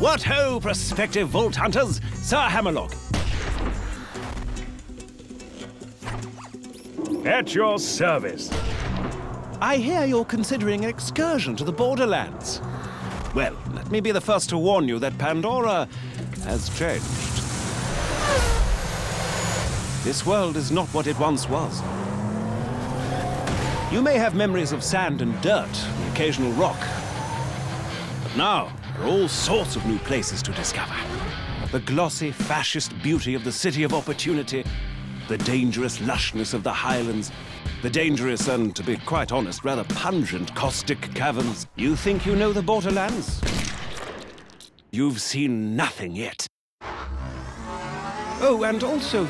What ho, prospective vault hunters! Sir Hammerlock. At your service. I hear you're considering an excursion to the Borderlands. Well, let me be the first to warn you that Pandora has changed. This world is not what it once was. You may have memories of sand and dirt, the occasional rock. But now, there are all sorts of new places to discover. The glossy, fascist beauty of the City of Opportunity, the dangerous lushness of the Highlands, the dangerous and, to be quite honest, rather pungent caustic caverns. You think you know the Borderlands? You've seen nothing yet. Oh, and also,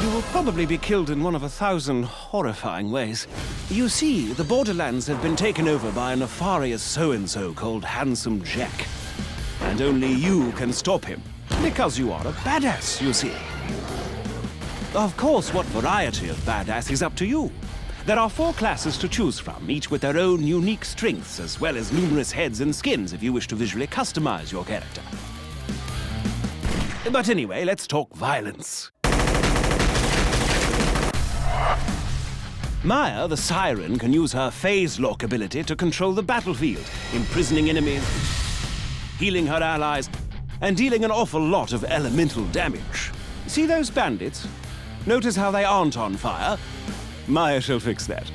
you will probably be killed in one of 1,000 horrifying ways. You see, the Borderlands have been taken over by a nefarious so-and-so called Handsome Jack. And only you can stop him, because you are a badass, you see. Of course, what variety of badass is up to you. There are 4 classes to choose from, each with their own unique strengths, as well as numerous heads and skins if you wish to visually customize your character. But anyway, let's talk violence. Maya, the Siren, can use her phase lock ability to control the battlefield, imprisoning enemies, healing her allies, and dealing an awful lot of elemental damage. See those bandits? Notice how they aren't on fire? Maya shall fix that.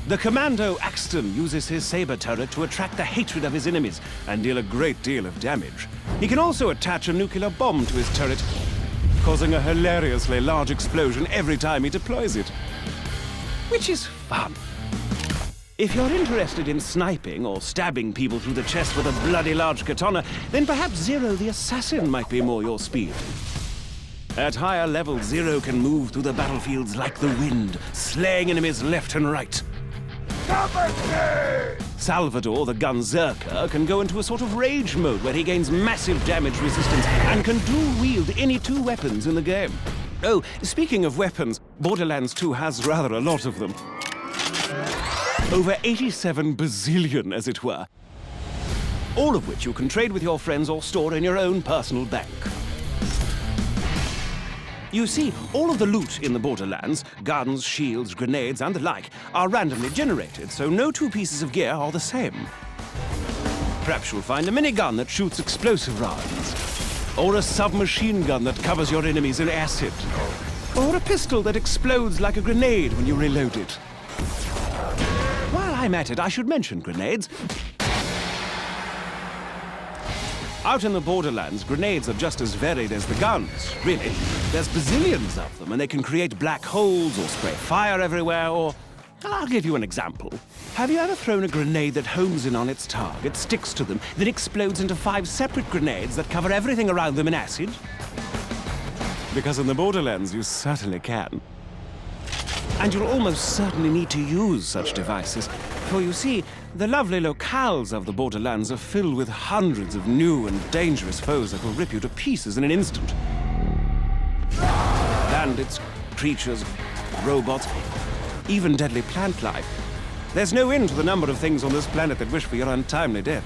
The Commando Axton uses his saber turret to attract the hatred of his enemies and deal a great deal of damage. He can also attach a nuclear bomb to his turret, causing a hilariously large explosion every time he deploys it. Which is fun. If you're interested in sniping or stabbing people through the chest with a bloody large katana, then perhaps Zero the Assassin might be more your speed. At higher levels, Zero can move through the battlefields like the wind, slaying enemies left and right. Salvador, the Gunzerker, can go into a sort of rage mode where he gains massive damage resistance and can dual-wield any 2 weapons in the game. Oh, speaking of weapons, Borderlands 2 has rather a lot of them. Over 87 bazillion, as it were. All of which you can trade with your friends or store in your own personal bank. You see, all of the loot in the Borderlands, guns, shields, grenades, and the like, are randomly generated, so no 2 pieces of gear are the same. Perhaps you'll find a minigun that shoots explosive rounds, or a submachine gun that covers your enemies in acid, or a pistol that explodes like a grenade when you reload it. While I'm at it, I should mention grenades. Out in the Borderlands, grenades are just as varied as the guns, really. There's bazillions of them, and they can create black holes or spray fire everywhere, or... I'll give you an example. Have you ever thrown a grenade that homes in on its target, sticks to them, then explodes into 5 separate grenades that cover everything around them in acid? Because in the Borderlands, you certainly can. And you'll almost certainly need to use such devices. For you see, the lovely locales of the Borderlands are filled with hundreds of new and dangerous foes that will rip you to pieces in an instant. Bandits, creatures, robots, even deadly plant life. There's no end to the number of things on this planet that wish for your untimely death.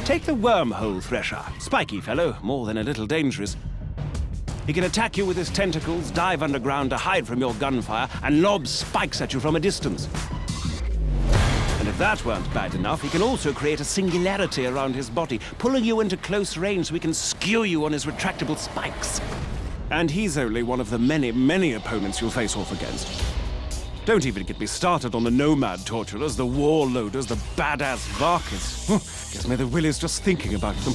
Take the wormhole thresher. Spiky fellow, more than a little dangerous. He can attack you with his tentacles, dive underground to hide from your gunfire, and lob spikes at you from a distance. And if that weren't bad enough, he can also create a singularity around his body, pulling you into close range so he can skewer you on his retractable spikes. And he's only one of the many, many opponents you'll face off against. Don't even get me started on the nomad torturers, the warlorders, the badass Varkas. Gives me the willies just thinking about them.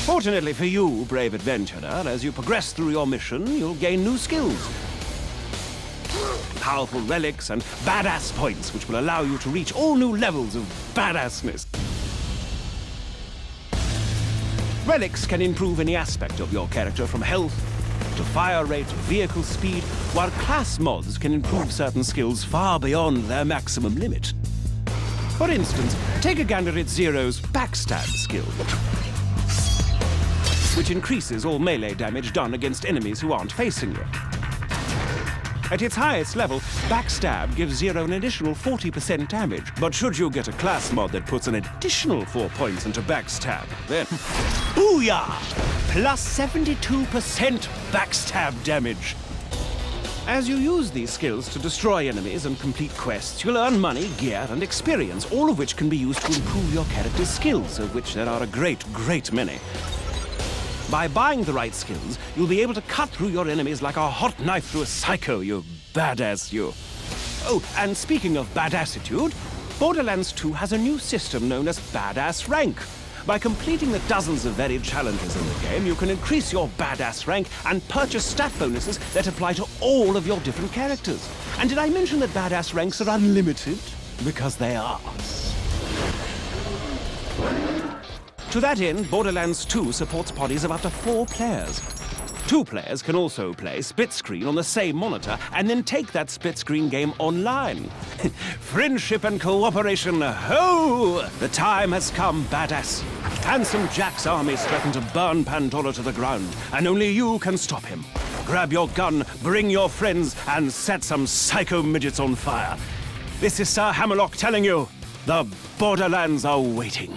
Fortunately for you, brave adventurer, as you progress through your mission, you'll gain new skills. Powerful relics and badass points, which will allow you to reach all new levels of badassness. Relics can improve any aspect of your character, from health to fire rate to vehicle speed, while class mods can improve certain skills far beyond their maximum limit. For instance, take a gander at Zero's backstab skill, which increases all melee damage done against enemies who aren't facing you. At its highest level, Backstab gives Zero an additional 40% damage. But should you get a class mod that puts an additional 4 points into Backstab, then booyah! Plus 72% Backstab damage. As you use these skills to destroy enemies and complete quests, you'll earn money, gear, and experience, all of which can be used to improve your character's skills, of which there are a great, great many. By buying the right skills, you'll be able to cut through your enemies like a hot knife through a psycho, you badass you. Oh, and speaking of badassitude, Borderlands 2 has a new system known as Badass Rank. By completing the dozens of varied challenges in the game, you can increase your badass rank and purchase stat bonuses that apply to all of your different characters. And did I mention that badass ranks are unlimited? Because they are. To that end, Borderlands 2 supports parties of up to 4 players. 2 players can also play split screen on the same monitor and then take that split screen game online. Friendship and cooperation, ho! The time has come, badass. Handsome Jack's armies threaten to burn Pandora to the ground, and only you can stop him. Grab your gun, bring your friends, and set some psycho midgets on fire. This is Sir Hammerlock telling you, the Borderlands are waiting.